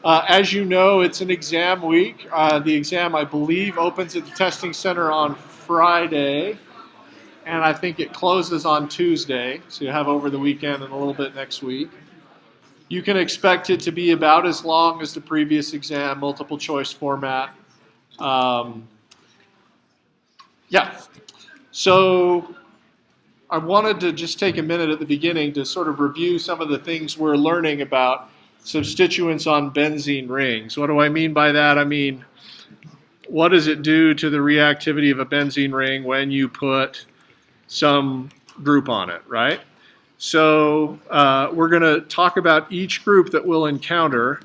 As you know, it's an exam week. The exam, I believe, opens at the testing center on Friday, and I think it closes on Tuesday. So you have over the weekend and a little bit next week. You can expect it to be about as long as the previous exam, multiple choice format. Um, yeah. So I wanted to just take a minute at the beginning to sort of review some of the things we're learning about substituents on benzene rings. What do I mean by that? I mean, what does it do to the reactivity of a benzene ring when you put some group on it, right? So we're going to talk about each group that we'll encounter,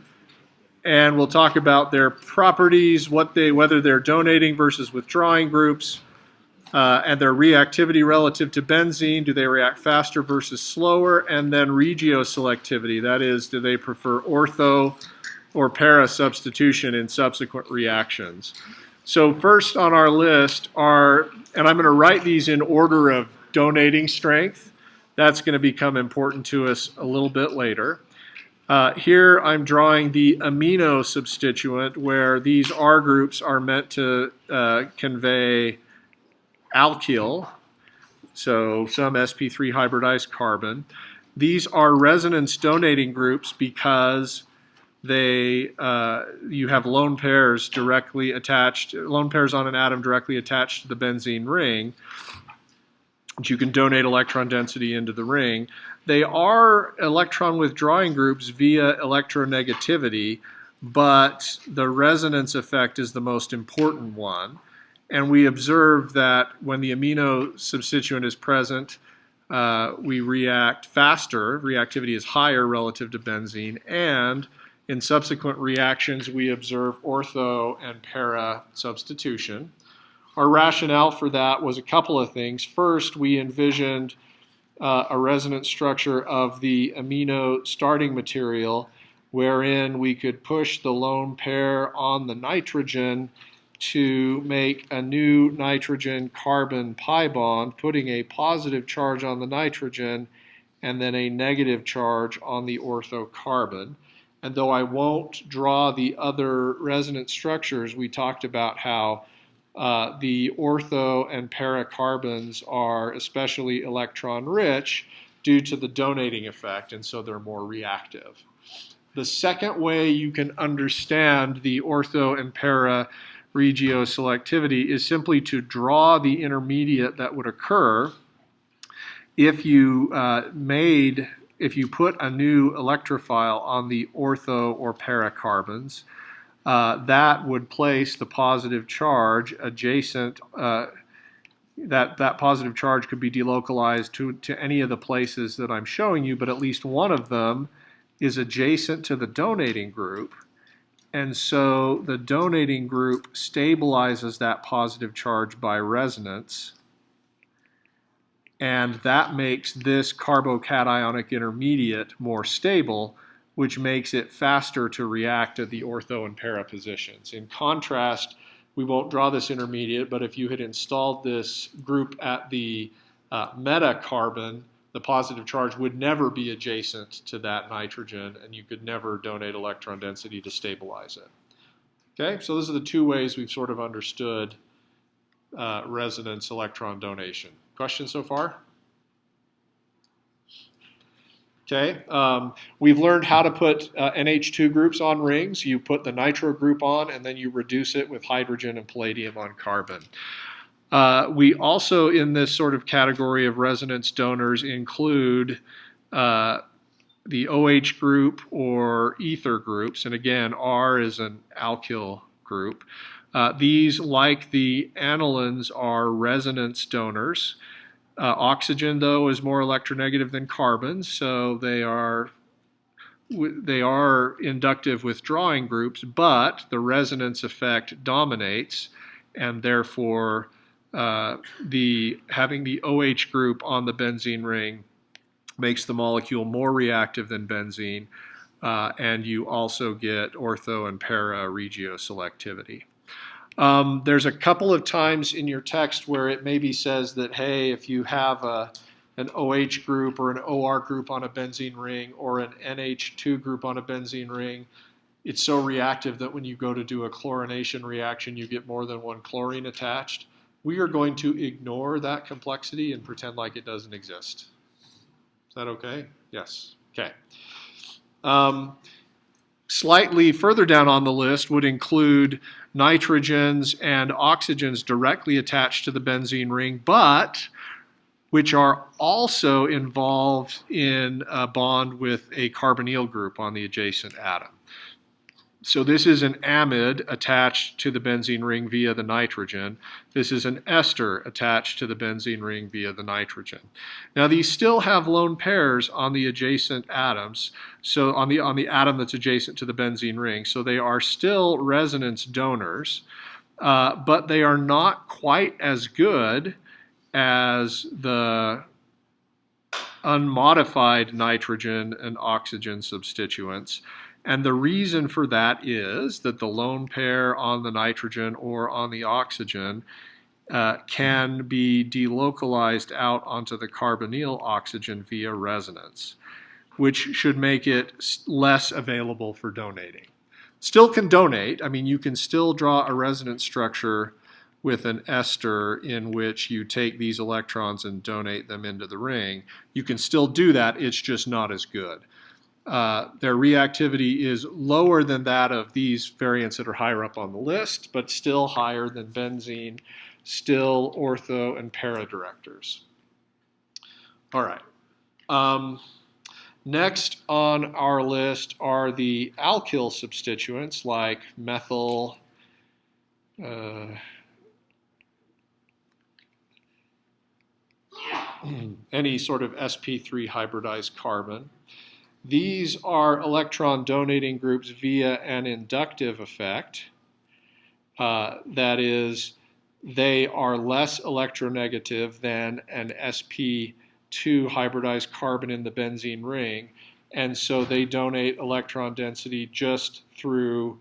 and we'll talk about their properties, whether they're donating versus withdrawing groups, and their reactivity relative to benzene. Do they react faster versus slower? And then regioselectivity, that is, do they prefer ortho or para substitution in subsequent reactions? So first on our list are, and I'm going to write these in order of donating strength. That's going to become important to us a little bit later. Here I'm drawing the amino substituent, where these R groups are meant to convey alkyl, so some sp3 hybridized carbon. These are resonance donating groups because you have lone pairs directly attached, lone pairs on an atom directly attached to the benzene ring, which you can donate electron density into the ring. They are electron withdrawing groups via electronegativity, but the resonance effect is the most important one. And we observe that when the amino substituent is present, we react faster. Reactivity is higher relative to benzene. And in subsequent reactions, we observe ortho and para substitution. Our rationale for that was a couple of things. First, we envisioned a resonance structure of the amino starting material wherein we could push the lone pair on the nitrogen to make a new nitrogen-carbon pi bond, putting a positive charge on the nitrogen and then a negative charge on the ortho carbon. And though I won't draw the other resonance structures, we talked about how the ortho and para carbons are especially electron-rich due to the donating effect, and so they're more reactive. The second way you can understand the ortho and para regioselectivity is simply to draw the intermediate that would occur if you put a new electrophile on the ortho or para carbons. That would place the positive charge adjacent. That positive charge could be delocalized to any of the places that I'm showing you, but at least one of them is adjacent to the donating group. And so the donating group stabilizes that positive charge by resonance, and that makes this carbocationic intermediate more stable, which makes it faster to react at the ortho and para positions. In contrast, we won't draw this intermediate, but if you had installed this group at the metacarbon, the positive charge would never be adjacent to that nitrogen, and you could never donate electron density to stabilize it. Okay, so those are the two ways we've sort of understood resonance electron donation. Questions so far? Okay, we've learned how to put NH2 groups on rings. You put the nitro group on, and then you reduce it with hydrogen and palladium on carbon. We also, in this sort of category of resonance donors, include the OH group or ether groups. And again, R is an alkyl group. These, like the anilines, are resonance donors. Oxygen, though, is more electronegative than carbon, so they are inductive withdrawing groups, but the resonance effect dominates, and therefore having the OH group on the benzene ring makes the molecule more reactive than benzene, and you also get ortho and para regioselectivity. There's a couple of times in your text where it maybe says that, hey, if you have an OH group or an OR group on a benzene ring or an NH2 group on a benzene ring, it's so reactive that when you go to do a chlorination reaction, you get more than one chlorine attached. We are going to ignore that complexity and pretend like it doesn't exist. Is that okay? Yes. Okay. Slightly further down on the list would include nitrogens and oxygens directly attached to the benzene ring, but which are also involved in a bond with a carbonyl group on the adjacent atom. So this is an amide attached to the benzene ring via the nitrogen. This is an ester attached to the benzene ring via the nitrogen. Now these still have lone pairs on the adjacent atoms, so on the atom that's adjacent to the benzene ring. So they are still resonance donors, but they are not quite as good as the unmodified nitrogen and oxygen substituents. And the reason for that is that the lone pair on the nitrogen or on the oxygen can be delocalized out onto the carbonyl oxygen via resonance, which should make it less available for donating. Still can donate. I mean, you can still draw a resonance structure with an ester in which you take these electrons and donate them into the ring. You can still do that, it's just not as good. Their reactivity is lower than that of these variants that are higher up on the list, but still higher than benzene, still ortho and para directors. All right. Next on our list are the alkyl substituents like methyl, any sort of sp3 hybridized carbon. These are electron donating groups via an inductive effect. That is, they are less electronegative than an sp2 hybridized carbon in the benzene ring, and so they donate electron density just because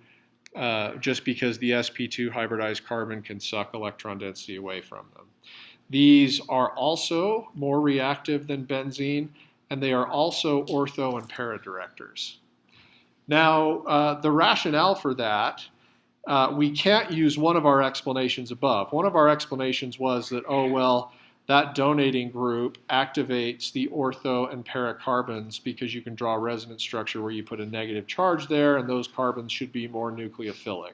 the sp2 hybridized carbon can suck electron density away from them. These are also more reactive than benzene, and they are also ortho and para directors. Now, the rationale for that, we can't use one of our explanations above. One of our explanations was that, oh, well, that donating group activates the ortho and para carbons because you can draw a resonance structure where you put a negative charge there, and those carbons should be more nucleophilic.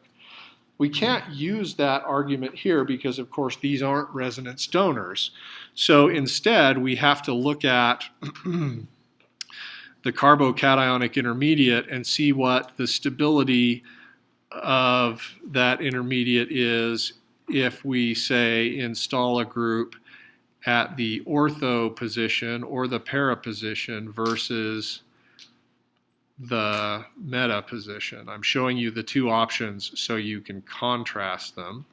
We can't use that argument here because, of course, these aren't resonance donors. So instead, we have to look at the carbocationic intermediate and see what the stability of that intermediate is if we, say, install a group at the ortho position or the para position versus the meta position. I'm showing you the two options so you can contrast them.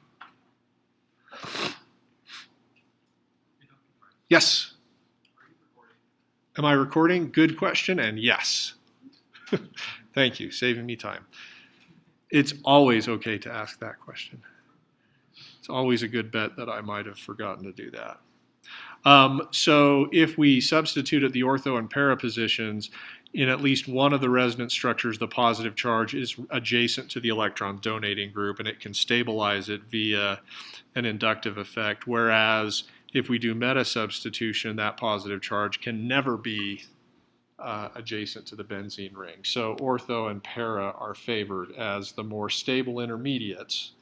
Yes? Am I recording? Good question, and yes. Thank you, saving me time. It's always okay to ask that question. It's always a good bet that I might have forgotten to do that. So if we substitute at the ortho and para positions, in at least one of the resonance structures, the positive charge is adjacent to the electron donating group, and it can stabilize it via an inductive effect, whereas if we do meta substitution, that positive charge can never be adjacent to the benzene ring. So ortho and para are favored as the more stable intermediates.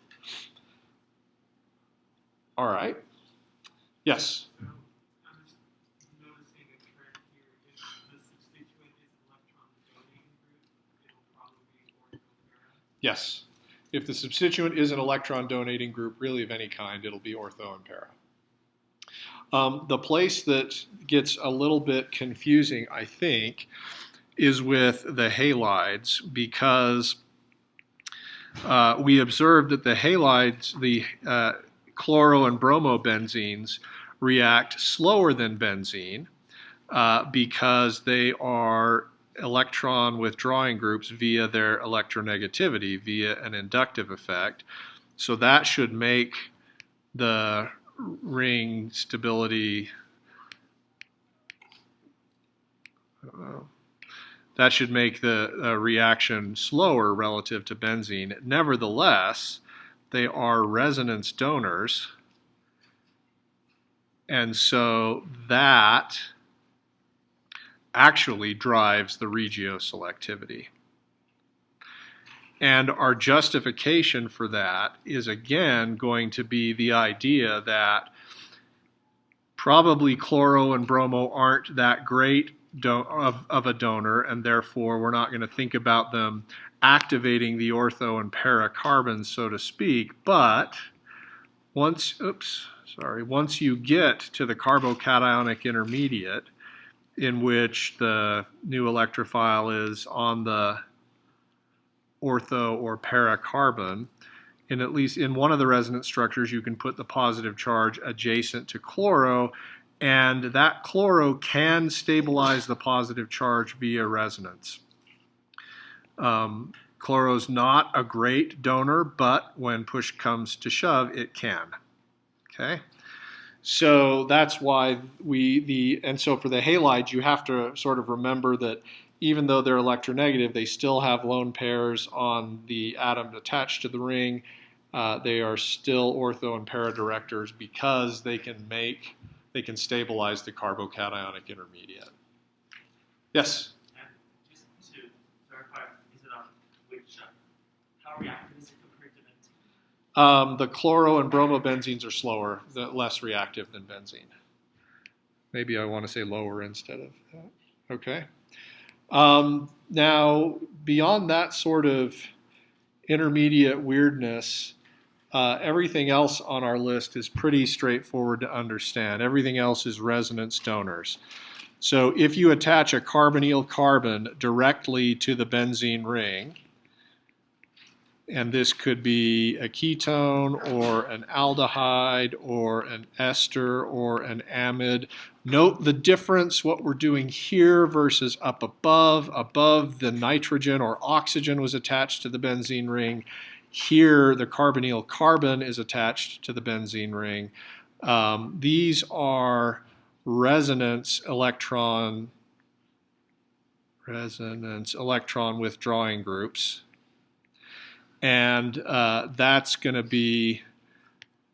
All right. Yes? Yes. If the substituent is an electron donating group, really of any kind, it'll be ortho and para. The place that gets a little bit confusing, I think, is with the halides, because we observed that the halides, the chloro and bromobenzenes, react slower than benzene because they are electron withdrawing groups via their electronegativity, via an inductive effect. So that should make the ring stability, That should make the reaction slower relative to benzene. Nevertheless, they are resonance donors, and so that actually drives the regioselectivity. And our justification for that is again going to be the idea that probably chloro and bromo aren't that great of a donor, and therefore we're not going to think about them activating the ortho and para carbons, so to speak. But once you get to the carbocationic intermediate, in which the new electrophile is on the ortho or para carbon, in at least in one of the resonance structures, you can put the positive charge adjacent to chloro, and that chloro can stabilize the positive charge via resonance. Chloro's not a great donor, but when push comes to shove, it can. Okay, so that's why and so for the halides, you have to sort of remember that even though they're electronegative, they still have lone pairs on the atom attached to the ring. They are still ortho and para directors because they can stabilize the carbocationic intermediate. Yes? And just to verify, how reactive is it compared to benzene? The chloro and bromobenzenes are slower, less reactive than benzene. Maybe I want to say lower instead of that. Okay. Now, beyond that sort of intermediate weirdness, everything else on our list is pretty straightforward to understand. Everything else is resonance donors. So if you attach a carbonyl carbon directly to the benzene ring, and this could be a ketone or an aldehyde or an ester or an amide. Note the difference, what we're doing here versus up above. Above, the nitrogen or oxygen was attached to the benzene ring. Here, the carbonyl carbon is attached to the benzene ring. These are resonance electron withdrawing groups. And that's going to be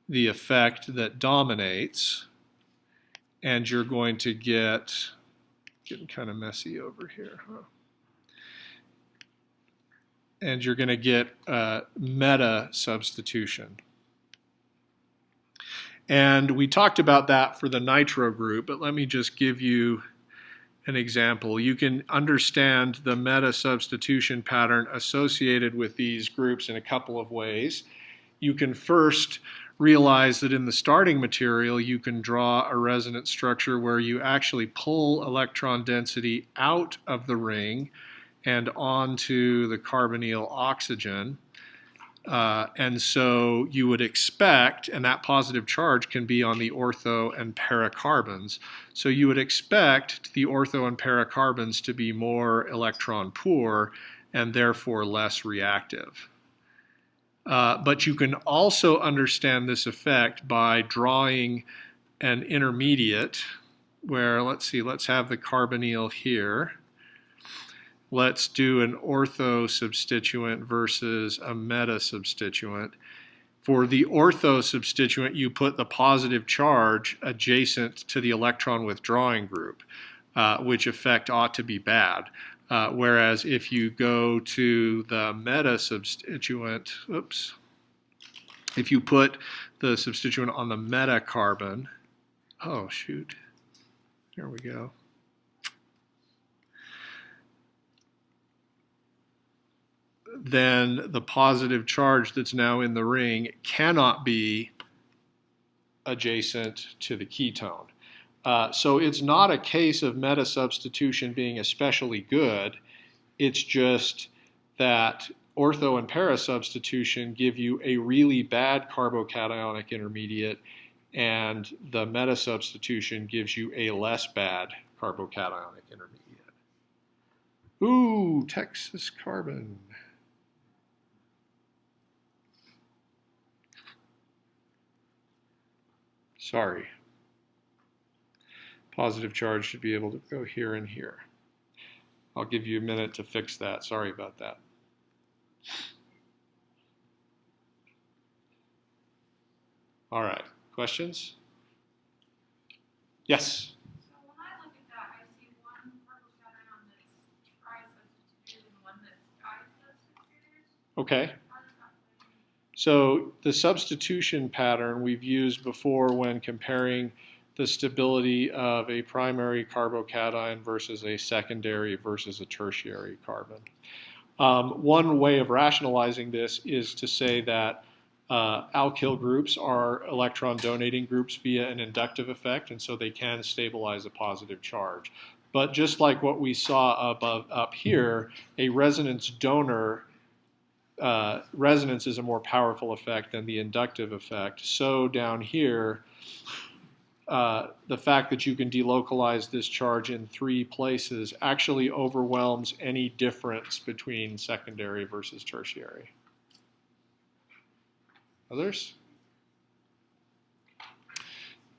the effect that dominates. And you're going to getting kind of messy over here, huh? And you're going to get meta substitution. And we talked about that for the nitro group, but let me just give you an example. You can understand the meta substitution pattern associated with these groups in a couple of ways. You can first realize that in the starting material, you can draw a resonance structure where you actually pull electron density out of the ring and onto the carbonyl oxygen. And so you would expect, and that positive charge can be on the ortho and para carbons, so you would expect the ortho and para carbons to be more electron poor and therefore less reactive. But you can also understand this effect by drawing an intermediate where, let's have the carbonyl here. Let's do an ortho substituent versus a meta substituent. For the ortho substituent, you put the positive charge adjacent to the electron withdrawing group, which effect ought to be bad. Whereas if you go to the meta substituent, if you put the substituent on the meta carbon, oh shoot, here we go. Then the positive charge that's now in the ring cannot be adjacent to the ketone. So it's not a case of meta substitution being especially good. It's just that ortho and para substitution give you a really bad carbocationic intermediate, and the meta substitution gives you a less bad carbocationic intermediate. Ooh, Texas carbon. Sorry. Positive charge should be able to go here and here. I'll give you a minute to fix that. Sorry about that. All right, questions? Yes? So when I look at that, I see one carbocation that's tri-substituted and one that's di-substituted. Okay. How does that play? So the substitution pattern we've used before when comparing the stability of a primary carbocation versus a secondary versus a tertiary carbon. One way of rationalizing this is to say that alkyl groups are electron donating groups via an inductive effect, and so they can stabilize a positive charge. But just like what we saw up here, a resonance donor resonance is a more powerful effect than the inductive effect. So down here, the fact that you can delocalize this charge in 3 places actually overwhelms any difference between secondary versus tertiary. Others?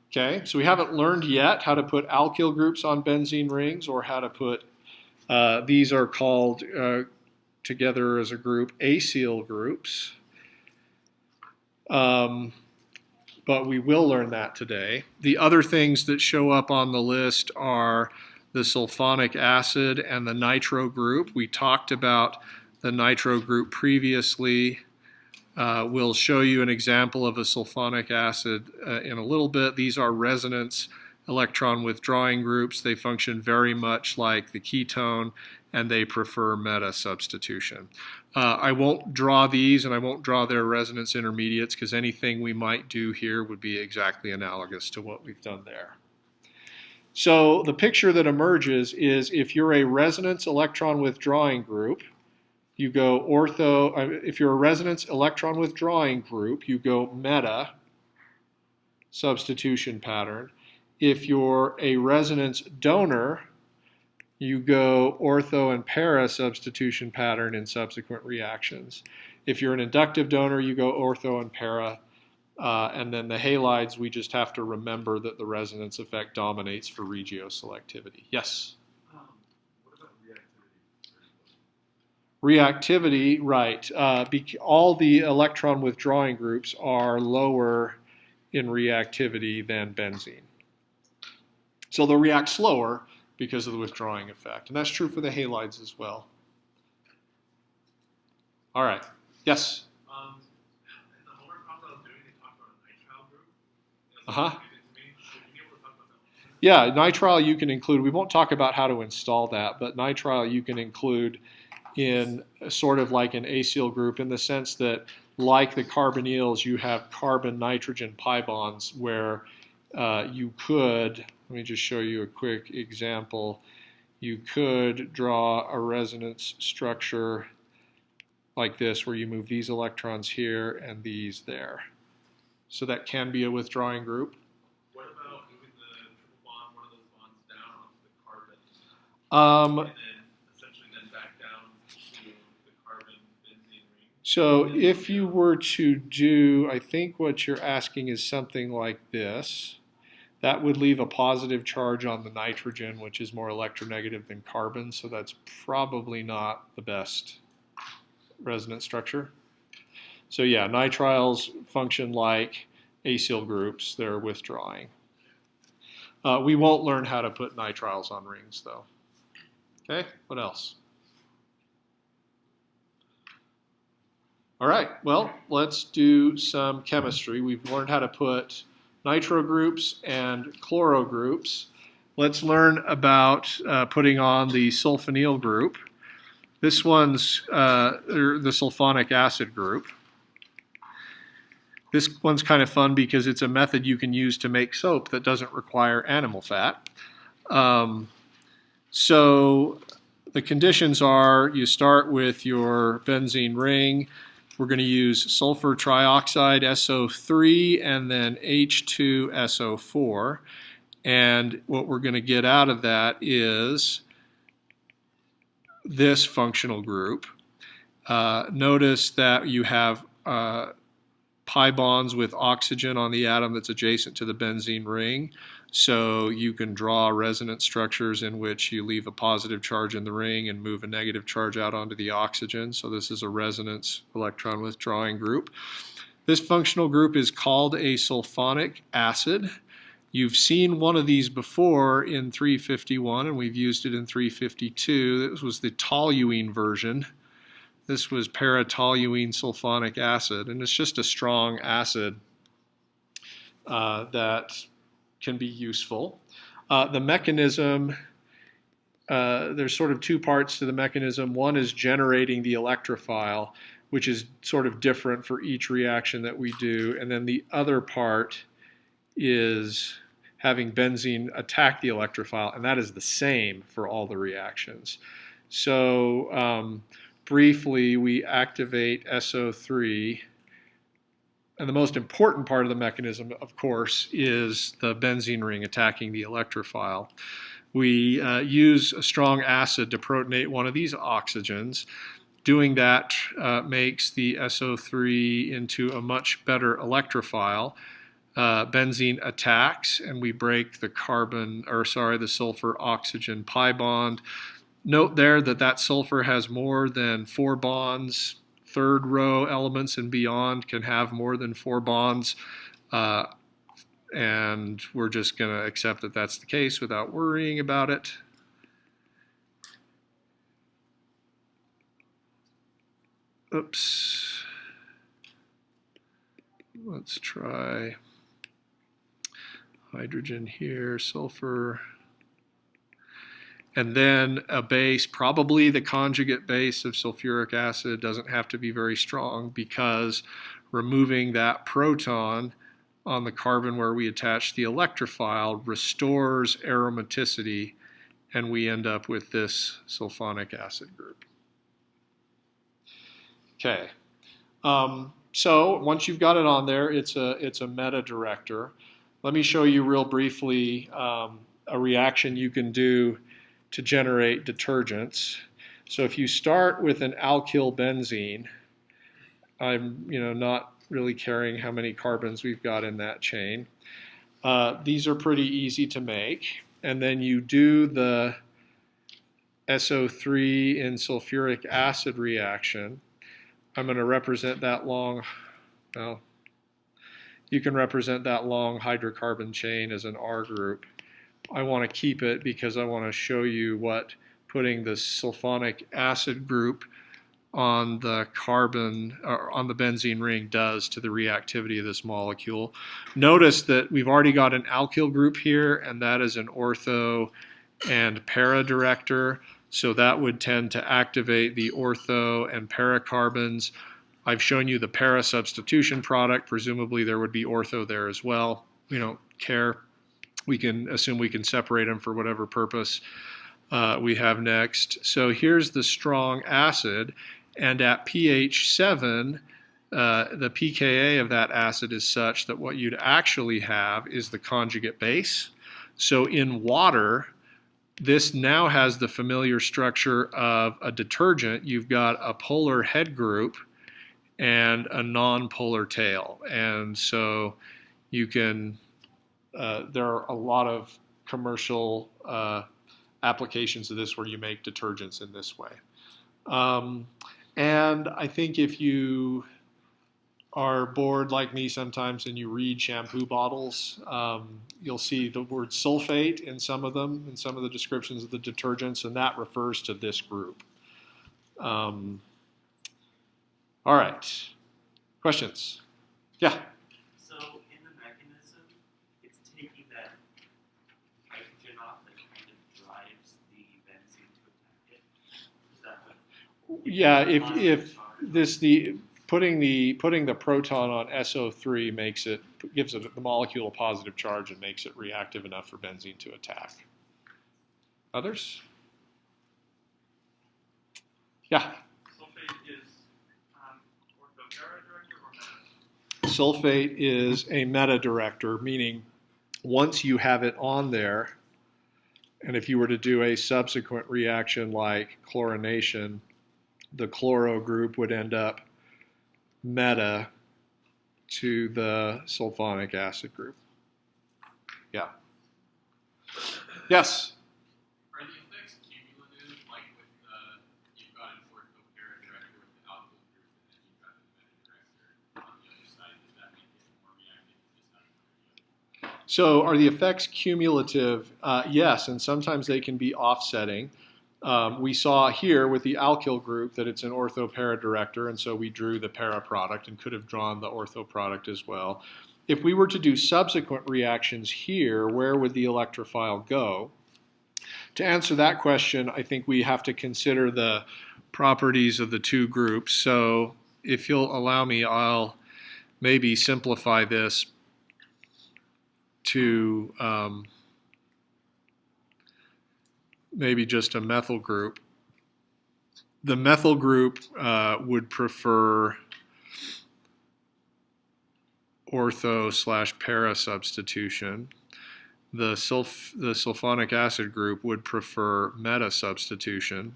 Okay, so we haven't learned yet how to put alkyl groups on benzene rings or how to put, these are called together as a group acyl groups. But we will learn that today. The other things that show up on the list are the sulfonic acid and the nitro group. We talked about the nitro group previously. We'll show you an example of a sulfonic acid in a little bit. These are resonance electron withdrawing groups. They function very much like the ketone, and they prefer meta substitution. I won't draw these, and I won't draw their resonance intermediates, because anything we might do here would be exactly analogous to what we've done there. So the picture that emerges is if you're a resonance electron withdrawing group, you go ortho. If you're a resonance electron withdrawing group, you go meta substitution pattern. If you're a resonance donor, you go ortho and para substitution pattern in subsequent reactions. If you're an inductive donor, you go ortho and para. And then the halides, we just have to remember that the resonance effect dominates for regioselectivity. Yes? What about reactivity? Reactivity, right. All the electron withdrawing groups are lower in reactivity than benzene. So they'll react slower because of the withdrawing effect. And that's true for the halides as well. All right. Yes? In the homework problem I was doing, they talked about a nitrile group. Uh-huh. Would you be able to talk about that? Yeah, nitrile you can include. We won't talk about how to install that, but nitrile you can include in sort of like an acyl group in the sense that, like the carbonyls, you have carbon-nitrogen pi bonds where you could, let me just show you a quick example. You could draw a resonance structure like this where you move these electrons here and these there. So that can be a withdrawing group. What about moving the triple bond, one of those bonds down onto the carbon, and then essentially back down to the carbon-benzene ring? So if you were to do, I think what you're asking is something like this. That would leave a positive charge on the nitrogen, which is more electronegative than carbon, so that's probably not the best resonance structure. So yeah, nitriles function like acyl groups. They're withdrawing. We won't learn how to put nitriles on rings, though. Okay, what else? All right, well, let's do some chemistry. We've learned how to put nitro groups and chloro groups. Let's learn about putting on the sulfonyl group. This one's the sulfonic acid group. This one's kind of fun because it's a method you can use to make soap that doesn't require animal fat. So the conditions are you start with your benzene ring. We're going to use sulfur trioxide, SO3, and then H2SO4. And what we're going to get out of that is this functional group. Notice that you have pi bonds with oxygen on the atom that's adjacent to the benzene ring. So you can draw resonance structures in which you leave a positive charge in the ring and move a negative charge out onto the oxygen. So this is a resonance electron withdrawing group. This functional group is called a sulfonic acid. You've seen one of these before in 351, and we've used it in 352. This was the toluene version. This was para-toluene sulfonic acid, and it's just a strong acid that can be useful. The mechanism, there's sort of two parts to the mechanism. One is generating the electrophile, which is sort of different for each reaction that we do. And then the other part is having benzene attack the electrophile, and that is the same for all the reactions. So briefly, we activate SO3, and the most important part of the mechanism, of course, is the benzene ring attacking the electrophile. We use a strong acid to protonate one of these oxygens. Doing that makes the SO3 into a much better electrophile. Benzene attacks, and we break the the sulfur-oxygen pi bond. Note there that that sulfur has more than 4 bonds. Third row elements and beyond can have more than 4 bonds. And we're just going to accept that that's the case without worrying about it. Oops. Let's try hydrogen here, sulfur. And then a base, probably the conjugate base of sulfuric acid, doesn't have to be very strong because removing that proton on the carbon where we attach the electrophile restores aromaticity, and we end up with this sulfonic acid group. Okay, so once you've got it on there, it's a meta director. Let me show you real briefly a reaction you can do to generate detergents. So if you start with an alkyl benzene, I'm not really caring how many carbons we've got in that chain. These are pretty easy to make, and then you do the SO3 in sulfuric acid reaction. I'm going to represent that long, well, you can represent that long hydrocarbon chain as an R group. I want to keep it because I want to show you what putting the sulfonic acid group on the carbon or on the benzene ring does to the reactivity of this molecule. Notice that we've already got an alkyl group here, and that is an ortho and para director. So that would tend to activate the ortho and para carbons. I've shown you the para substitution product. Presumably there would be ortho there as well. We don't care. We can assume we can separate them for whatever purpose we have next. So here's the strong acid, and at pH 7, the pKa of that acid is such that what you'd actually have is the conjugate base. So in water, this now has the familiar structure of a detergent. You've got a polar head group and a non-polar tail. And so you can, there are a lot of commercial applications of this where you make detergents in this way. And I think if you are bored like me sometimes and you read shampoo bottles, you'll see the word sulfate in some of them, in some of the descriptions of the detergents, and that refers to this group. All right. Questions? Yeah? So in the mechanism, it's taking that hydrogen off that kind of drives the benzene to attack it. Is that what? Yeah, if this putting the proton on SO3 gives it the molecule a positive charge and makes it reactive enough for benzene to attack. Others? Yeah. Sulfate is ortho-para director or meta? Sulfate is a meta director, meaning once you have it on there, and if you were to do a subsequent reaction like chlorination, the chloro group would end up meta to the sulfonic acid group. Yeah. Yes? Are the effects cumulative, like with you've got an ortho-para director with the alkyl group, and then you've got the meta director on the other side? Does that make it more reactive just out of the other? So are the effects cumulative? Yes, and sometimes they can be offsetting. We saw here with the alkyl group that it's an ortho-para director, and so we drew the para product and could have drawn the ortho product as well. If we were to do subsequent reactions here, where would the electrophile go? To answer that question, I think we have to consider the properties of the two groups. So if you'll allow me, I'll maybe simplify this to maybe just a methyl group. The methyl group would prefer ortho/para substitution. The sulfonic acid group would prefer meta substitution.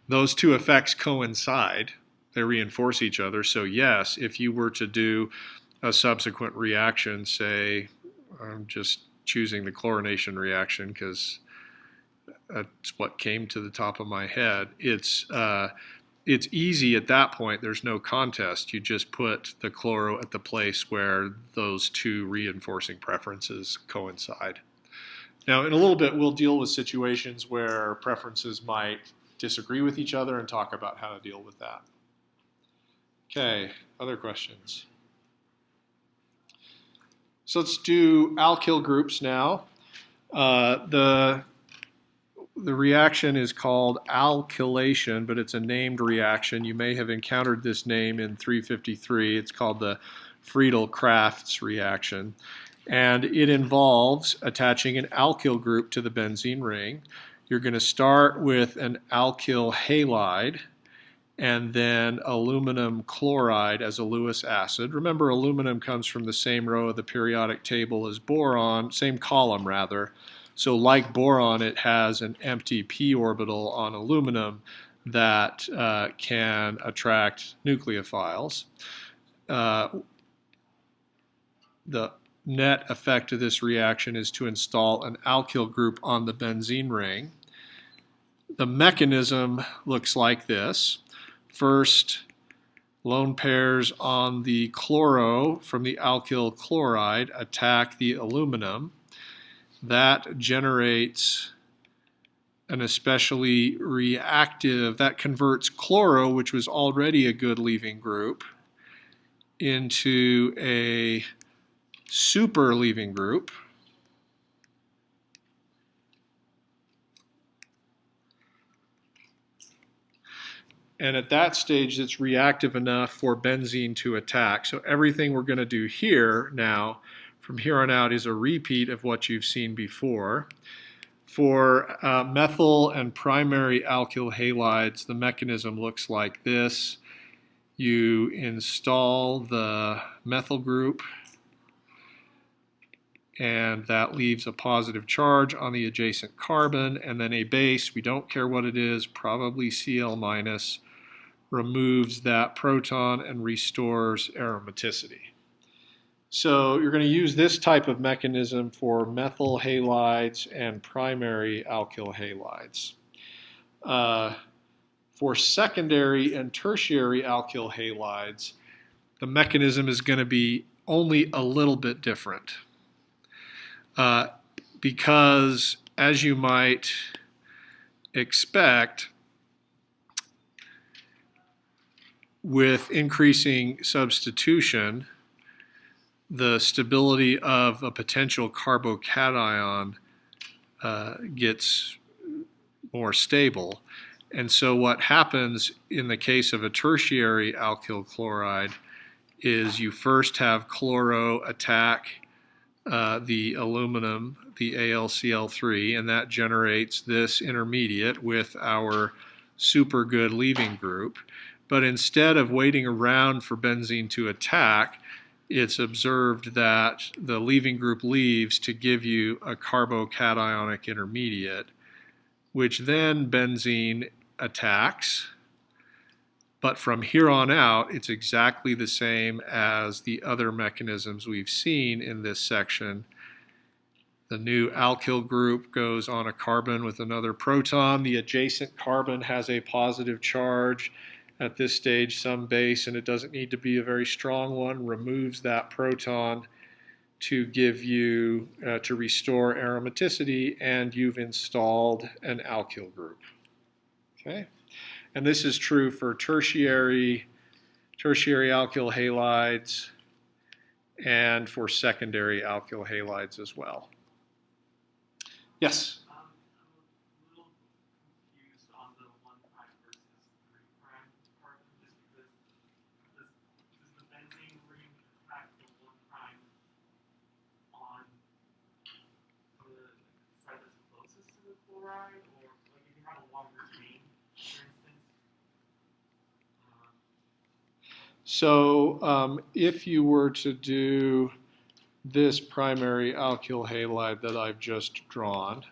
Those two effects coincide. They reinforce each other. So yes, if you were to do a subsequent reaction, say, I'm just choosing the chlorination reaction because that's what came to the top of my head. It's easy at that point. There's no contest. You just put the chloro at the place where those two reinforcing preferences coincide. Now, in a little bit, we'll deal with situations where preferences might disagree with each other and talk about how to deal with that. Okay, other questions? So let's do alkyl groups now. The reaction is called alkylation, but it's a named reaction. You may have encountered this name in 353. It's called the Friedel-Crafts reaction. And it involves attaching an alkyl group to the benzene ring. You're going to start with an alkyl halide and then aluminum chloride as a Lewis acid. Remember, aluminum comes from the same row of the periodic table as boron, same column rather. So like boron, it has an empty p orbital on aluminum that can attract nucleophiles. The net effect of this reaction is to install an alkyl group on the benzene ring. The mechanism looks like this. First, lone pairs on the chloro from the alkyl chloride attack the aluminum. That generates an especially reactive, that converts chloro, which was already a good leaving group, into a super leaving group. And at that stage, it's reactive enough for benzene to attack. So everything we're going to do here now, from here on out, is a repeat of what you've seen before. For methyl and primary alkyl halides, the mechanism looks like this. You install the methyl group, and that leaves a positive charge on the adjacent carbon, and then a base, we don't care what it is, probably Cl-, removes that proton and restores aromaticity. So you're going to use this type of mechanism for methyl halides and primary alkyl halides. For secondary and tertiary alkyl halides, the mechanism is going to be only a little bit different. Because, as you might expect, with increasing substitution, the stability of a potential carbocation gets more stable. And so what happens in the case of a tertiary alkyl chloride is you first have chloro attack the aluminum, the AlCl3, and that generates this intermediate with our super good leaving group. But instead of waiting around for benzene to attack, it's observed that the leaving group leaves to give you a carbocationic intermediate, which then benzene attacks But from here on out, it's exactly the same as the other mechanisms we've seen in this section. The new alkyl group goes on a carbon with another proton. The adjacent carbon has a positive charge. At this stage, some base, and it doesn't need to be a very strong one, removes that proton to give you, to restore aromaticity, and you've installed an alkyl group. Okay? And this is true for tertiary alkyl halides and for secondary alkyl halides as well. Yes? I'm a little confused on the 1' versus 3' carbon, just because does the benzene ring attack the 1' on the side that's closest to the chloride, or like if you have a longer chain, for instance? So if you were to do this primary alkyl halide that I've just drawn,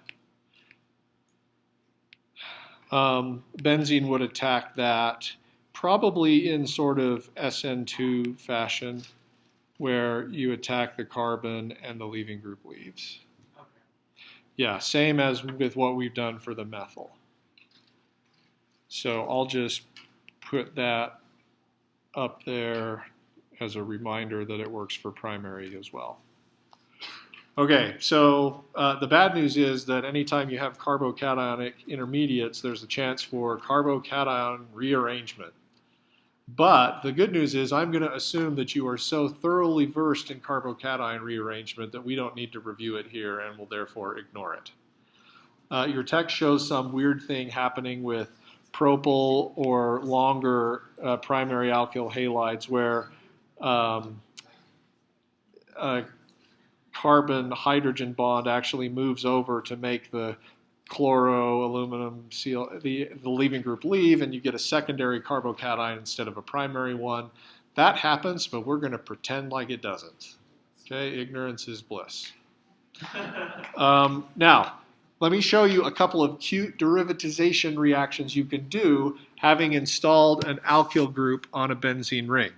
benzene would attack that probably in sort of SN2 fashion, where you attack the carbon and the leaving group leaves. Okay. Yeah, same as with what we've done for the methyl. So I'll just put that up there as a reminder that it works for primary as well. Okay, so the bad news is that anytime you have carbocationic intermediates, there's a chance for carbocation rearrangement. But the good news is I'm going to assume that you are so thoroughly versed in carbocation rearrangement that we don't need to review it here and will therefore ignore it. Your text shows some weird thing happening with propyl or longer primary alkyl halides where a carbon-hydrogen bond actually moves over to make the chloro-aluminum seal, the leaving group leave, and you get a secondary carbocation instead of a primary one. That happens, but we're going to pretend like it doesn't. Okay, ignorance is bliss. Now, let me show you a couple of cute derivatization reactions you can do having installed an alkyl group on a benzene ring.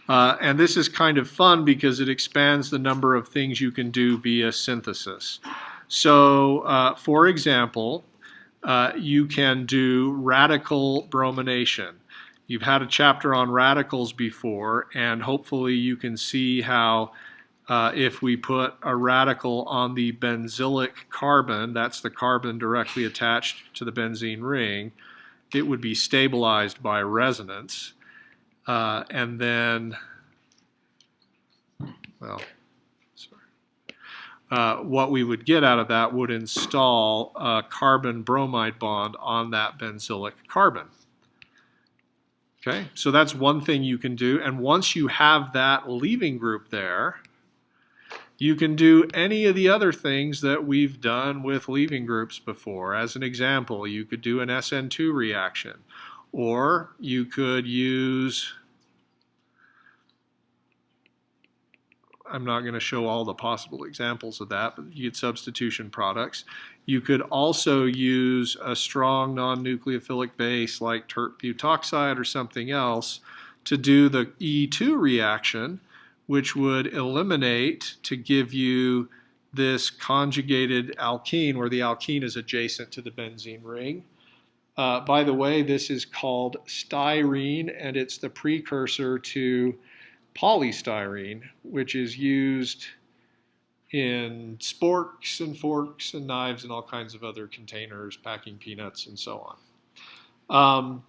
And this is kind of fun because it expands the number of things you can do via synthesis. So, for example, you can do radical bromination. You've had a chapter on radicals before, and hopefully you can see how if we put a radical on the benzylic carbon, that's the carbon directly attached to the benzene ring, it would be stabilized by resonance. And then, well, sorry. What we would get out of that would install a carbon bromide bond on that benzylic carbon. Okay, so that's one thing you can do. And once you have that leaving group there, you can do any of the other things that we've done with leaving groups before. As an example, you could do an SN2 reaction, or you could use, I'm not going to show all the possible examples of that, but you get substitution products. You could also use a strong non-nucleophilic base like tert butoxide or something else to do the E2 reaction, which would eliminate to give you this conjugated alkene where the alkene is adjacent to the benzene ring. By the way, this is called styrene, and it's the precursor to polystyrene, which is used in sporks and forks and knives and all kinds of other containers, packing peanuts and so on.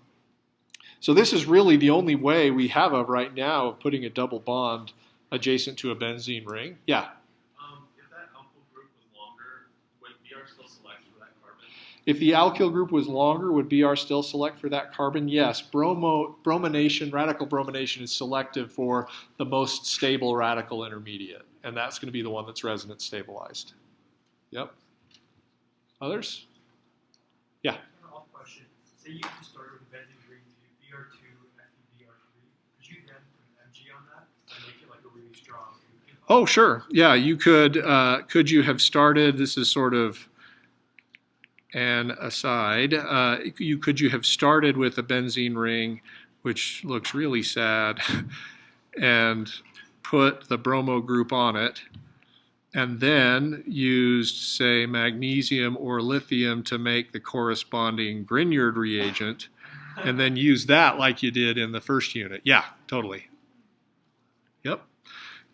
So this is really the only way we have of right now of putting a double bond adjacent to a benzene ring. Yeah? If that alkyl group was longer, would BR still select for that carbon? If the alkyl group was longer, would BR still select for that carbon? Yes. Bromination, radical bromination is selective for the most stable radical intermediate, and that's going to be the one that's resonance stabilized. Yep. Others? Yeah. Off question. Say you just started with a benzene ring, you do BR2, FeBr3. Could you then put an MG on that and make it like a really strong? Oh, sure. Yeah, you could. Could you have started? This is sort of an aside. Could you have started with a benzene ring, which looks really sad, and put the bromo group on it, and then used, say, magnesium or lithium to make the corresponding Grignard reagent, and then use that like you did in the first unit? Yeah, totally. Yep.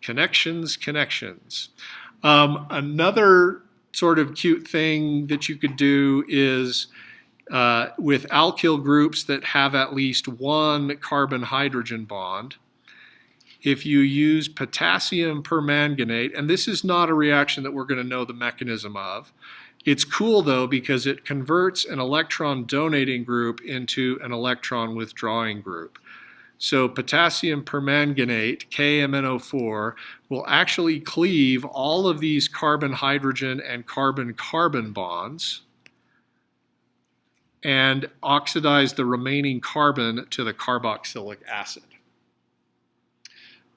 Connections, connections. Another sort of cute thing that you could do is with alkyl groups that have at least one carbon-hydrogen bond, if you use potassium permanganate, and this is not a reaction that we're going to know the mechanism of. It's cool though because it converts an electron donating group into an electron withdrawing group. So potassium permanganate, KMnO4, will actually cleave all of these carbon-hydrogen and carbon-carbon bonds and oxidize the remaining carbon to the carboxylic acid.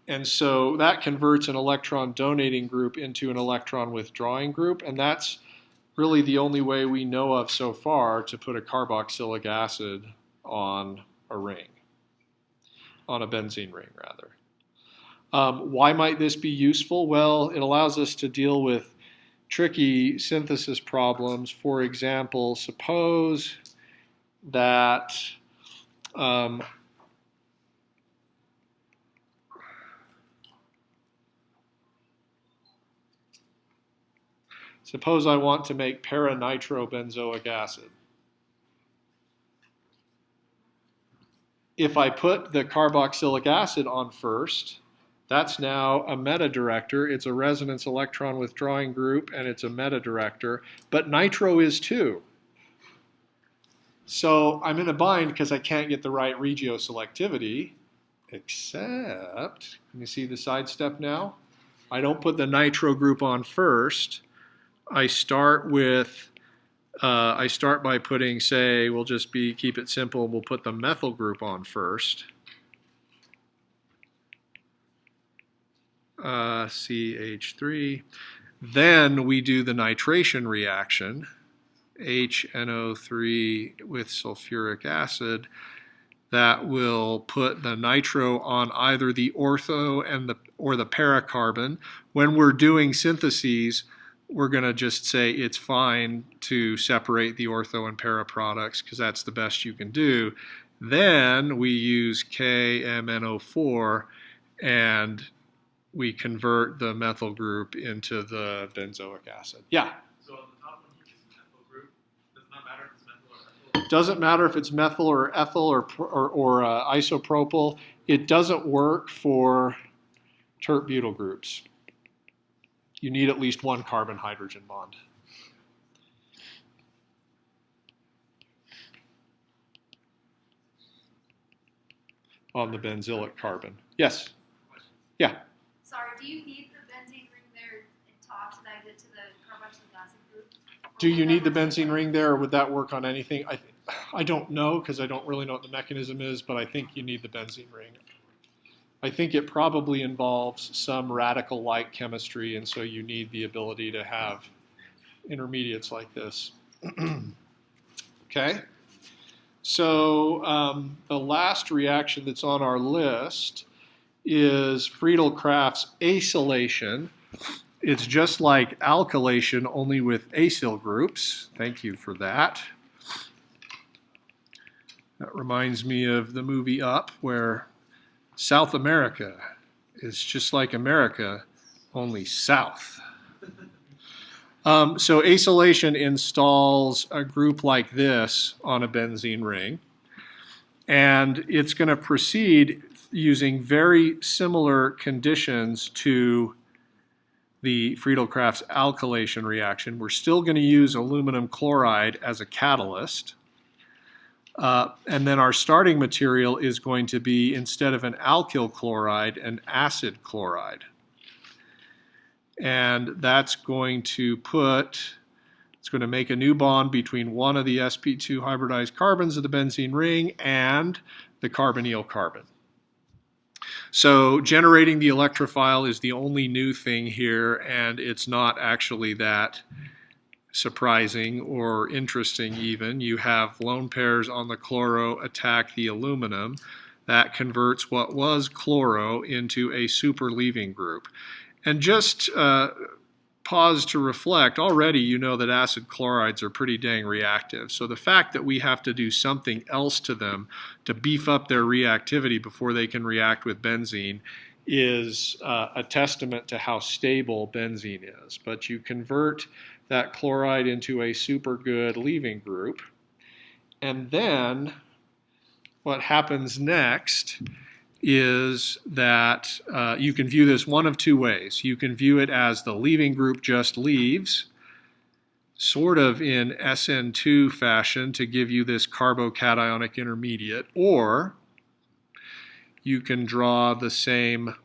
And so that converts an electron donating group into an electron withdrawing group, and that's really the only way we know of so far to put a carboxylic acid on a ring, on a benzene ring rather. Why might this be useful? Well, it allows us to deal with tricky synthesis problems. For example, suppose that suppose I want to make para-nitrobenzoic acid. If I put the carboxylic acid on first, that's now a meta-director. It's a resonance electron withdrawing group, and it's a meta-director, but nitro is too. So I'm in a bind because I can't get the right regioselectivity, except, can you see the side step now? I don't put the nitro group on first. I start by putting, say, we'll just keep it simple, we'll put the methyl group on first. CH3. Then we do the nitration reaction, HNO3 with sulfuric acid. That will put the nitro on either the ortho and or the paracarbon. When we're doing syntheses, we're going to just say it's fine to separate the ortho and para products because that's the best you can do. Then we use KMnO4 and we convert the methyl group into the benzoic acid. Yeah? So on the top one, you use the methyl group. Does it not matter if it's methyl or ethyl? Doesn't matter if it's methyl or ethyl or isopropyl. It doesn't work for tert-butyl groups. You need at least one carbon-hydrogen bond. On the benzylic carbon. Yes? Yeah? Sorry, do you need the benzene ring there to oxidize it to the carboxylic acid group? Do you need the benzene ring there, or would that work on anything? I don't know, because I don't really know what the mechanism is, but I think you need the benzene ring. I think it probably involves some radical-like chemistry, and so you need the ability to have intermediates like this. Okay? So the last reaction that's on our list is Friedel-Crafts acylation. It's just like alkylation, only with acyl groups. Thank you for that. That reminds me of the movie Up, where South America is just like America, only south. So acylation installs a group like this on a benzene ring, and it's going to proceed using very similar conditions to the Friedel-Crafts alkylation reaction. We're still going to use aluminum chloride as a catalyst. And then our starting material is going to be, instead of an alkyl chloride, an acid chloride. And that's going to it's going to make a new bond between one of the sp2 hybridized carbons of the benzene ring and the carbonyl carbon. So generating the electrophile is the only new thing here, and it's not actually that surprising or interesting even. You have lone pairs on the chloro attack the aluminum. That converts what was chloro into a super leaving group. And just pause to reflect, already you know that acid chlorides are pretty dang reactive. So the fact that we have to do something else to them to beef up their reactivity before they can react with benzene is a testament to how stable benzene is. But you convert that chloride into a super good leaving group, and then what happens next is that you can view this one of two ways. You can view it as the leaving group just leaves, sort of in SN2 fashion to give you this carbocationic intermediate, or you can draw the same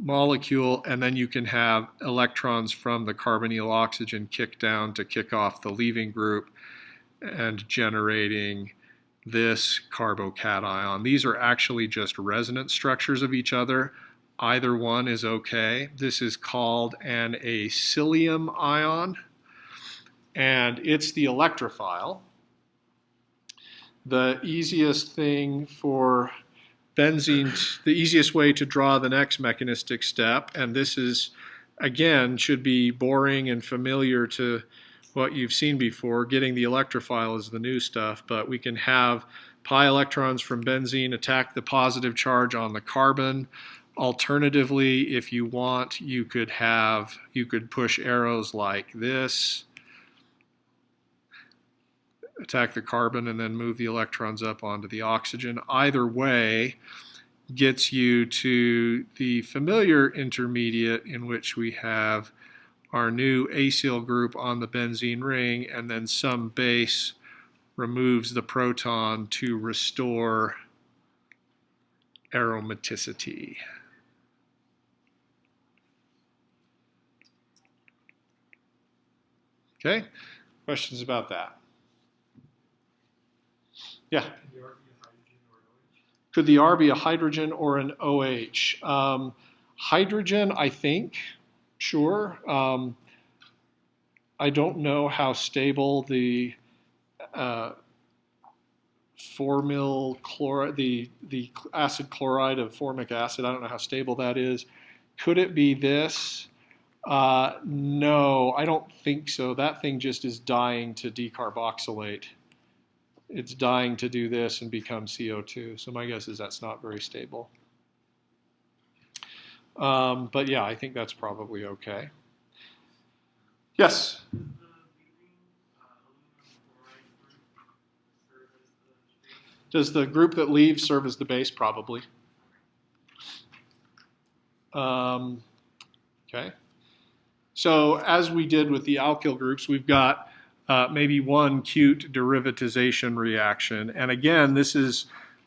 molecule, and then you can have electrons from the carbonyl oxygen kick down to kick off the leaving group and generating this carbocation. These are actually just resonance structures of each other. Either one is okay. This is called an Acilium Ion, and it's the electrophile. The easiest thing for benzene, the easiest way to draw the next mechanistic step, and this is, again, should be boring and familiar to what you've seen before. Getting the electrophile is the new stuff, but we can have pi electrons from benzene attack the positive charge on the carbon. Alternatively, if you want, you could push arrows like this, attack the carbon and then move the electrons up onto the oxygen. Either way gets you to the familiar intermediate in which we have our new acyl group on the benzene ring, and then some base removes the proton to restore aromaticity. Okay, questions about that? Yeah? Could the R be a hydrogen or an OH? Hydrogen, I think. Sure. I don't know how stable the 4-mil chloride, the acid chloride of formic acid, I don't know how stable that is. Could it be this? No, I don't think so. That thing just is dying to decarboxylate. It's dying to do this and become CO2. So my guess is that's not very stable. But yeah, I think that's probably okay. Yes? Does the group that leaves serve as the base? Probably. Okay. So as we did with the alkyl groups, we've got maybe one acute derivatization reaction. And again, this is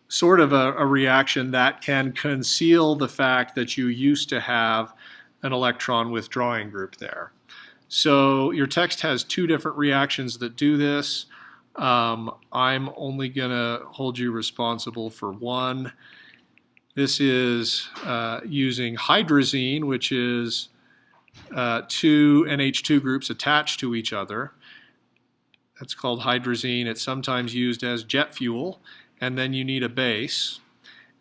sort of a reaction that can conceal the fact that you used to have an electron withdrawing group there. So your text has two different reactions that do this. I'm only going to hold you responsible for one. This is using hydrazine, which is two NH2 groups attached to each other. That's called hydrazine. It's sometimes used as jet fuel. And then you need a base.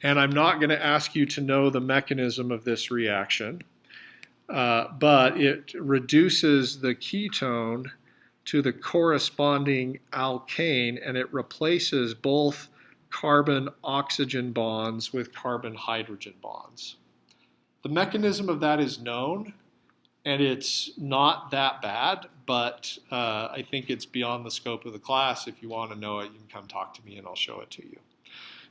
And I'm not going to ask you to know the mechanism of this reaction, but it reduces the ketone to the corresponding alkane, and it replaces both carbon-oxygen bonds with carbon-hydrogen bonds. The mechanism of that is known, and it's not that bad, but I think it's beyond the scope of the class. If you want to know it, you can come talk to me and I'll show it to you.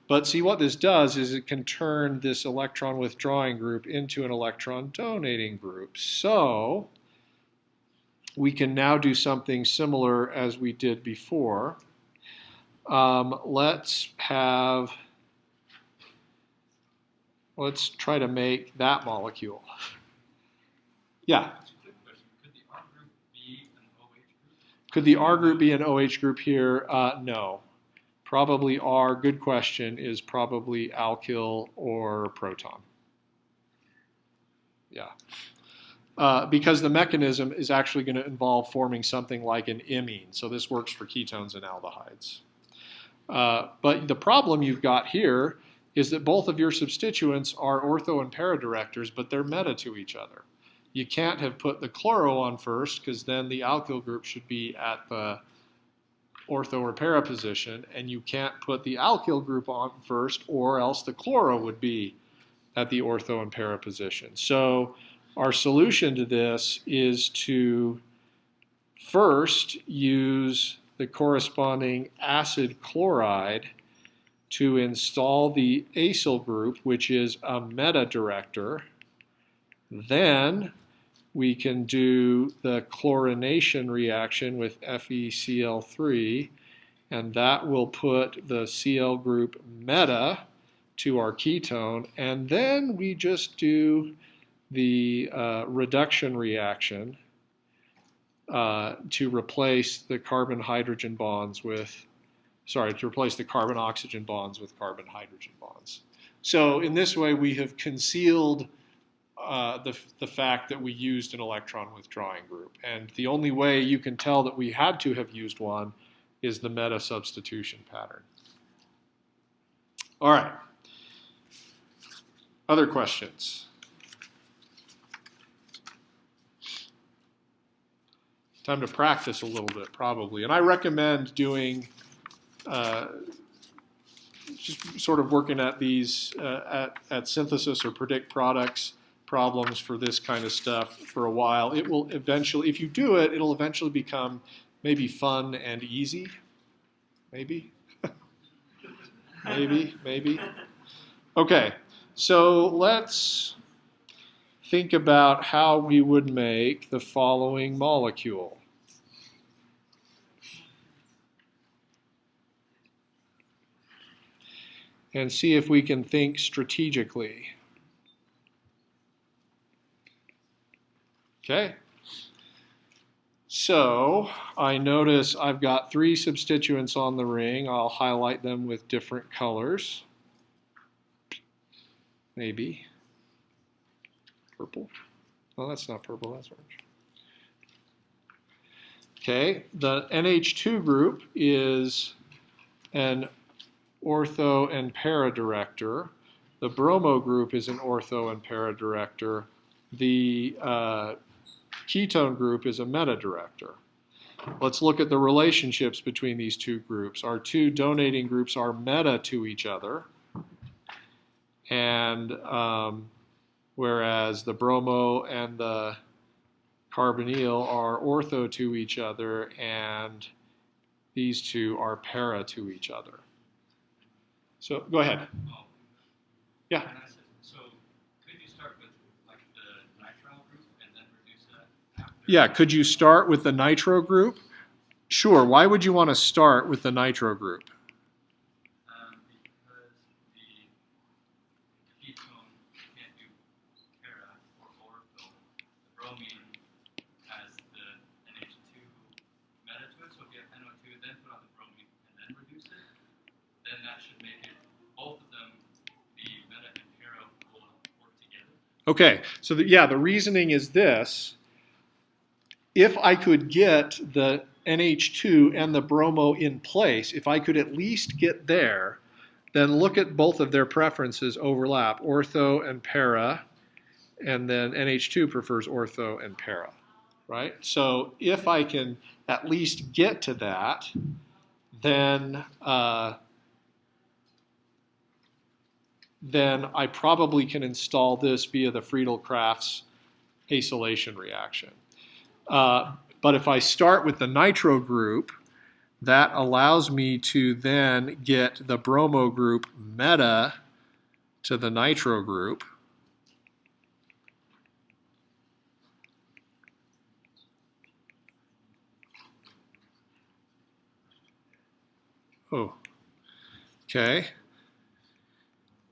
But see, what this does is it can turn this electron withdrawing group into an electron donating group. So we can now do something similar as we did before. Let's try to make that molecule. Yeah? Could the R group be an OH group here? No. Probably R, good question, is probably alkyl or proton. Yeah. because the mechanism is actually going to involve forming something like an imine. So this works for ketones and aldehydes. But the problem you've got here is that both of your substituents are ortho and para directors, but they're meta to each other. You can't have put the chloro on first, because then the alkyl group should be at the ortho or para position, and you can't put the alkyl group on first, or else the chloro would be at the ortho and para position. So our solution to this is to first use the corresponding acid chloride to install the acyl group, which is a meta director. Then we can do the chlorination reaction with FeCl3, and that will put the Cl group meta to our ketone, and then we just do the reduction reaction to replace the carbon-hydrogen bonds with, to replace the carbon-oxygen bonds with carbon-hydrogen bonds. So in this way, we have concealed the fact that we used an electron withdrawing group. And the only way you can tell that we had to have used one is the meta substitution pattern. All right. Other questions? Time to practice a little bit, probably. And I recommend doing, just sort of working at these, at synthesis or predict products problems for this kind of stuff for a while. It will eventually, if you do it, it'll eventually become maybe fun and easy. Maybe. maybe. Okay, so let's think about how we would make the following molecule. And see if we can think strategically. Okay, so I notice I've got 3 substituents on the ring. I'll highlight them with different colors. Maybe. Purple. Oh, that's not purple, that's orange. Okay, the NH2 group is an ortho and para director. The bromo group is an ortho and para director. The ketone group is a meta director. Let's look at the relationships between these two groups. Our 2 donating groups are meta to each other, and whereas the bromo and the carbonyl are ortho to each other, and these 2 are para to each other. So go ahead. Oh. Yeah. So could you start with like the nitrile group and then reduce that after? Yeah, could you start with the nitro group? Sure. Why would you want to start with the nitro group? Because the ketone can't do para or ortho. The bromine has the NH2 meta to it, so if you have NO2, then put on the bromine and then reduce it, then that should make it, both of them, the meta and para will work together. Okay, so the reasoning is this. If I could get the NH2 and the bromo in place, if I could at least get there, then look at both of their preferences overlap, ortho and para, and then NH2 prefers ortho and para, right? So if I can at least get to that, then I probably can install this via the Friedel-Crafts acylation reaction. But if I start with the nitro group, that allows me to then get the bromo group meta to the nitro group. Oh, okay.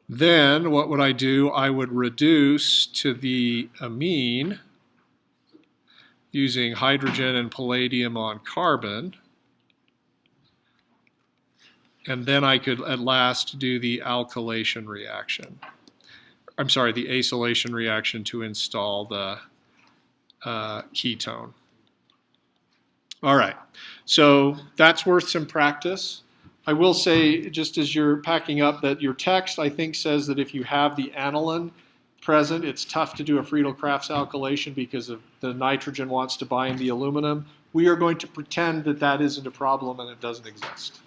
Then what would I do? I would reduce to the amine using hydrogen and palladium on carbon. And then I could at last do the alkylation reaction. I'm sorry, the acylation reaction to install the ketone. All right, so that's worth some practice. I will say, just as you're packing up, that your text, I think, says that if you have the aniline present, it's tough to do a Friedel-Crafts alkylation because of the nitrogen wants to bind the aluminum. We are going to pretend that that isn't a problem and it doesn't exist.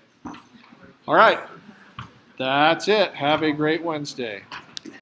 All right, that's it. Have a great Wednesday.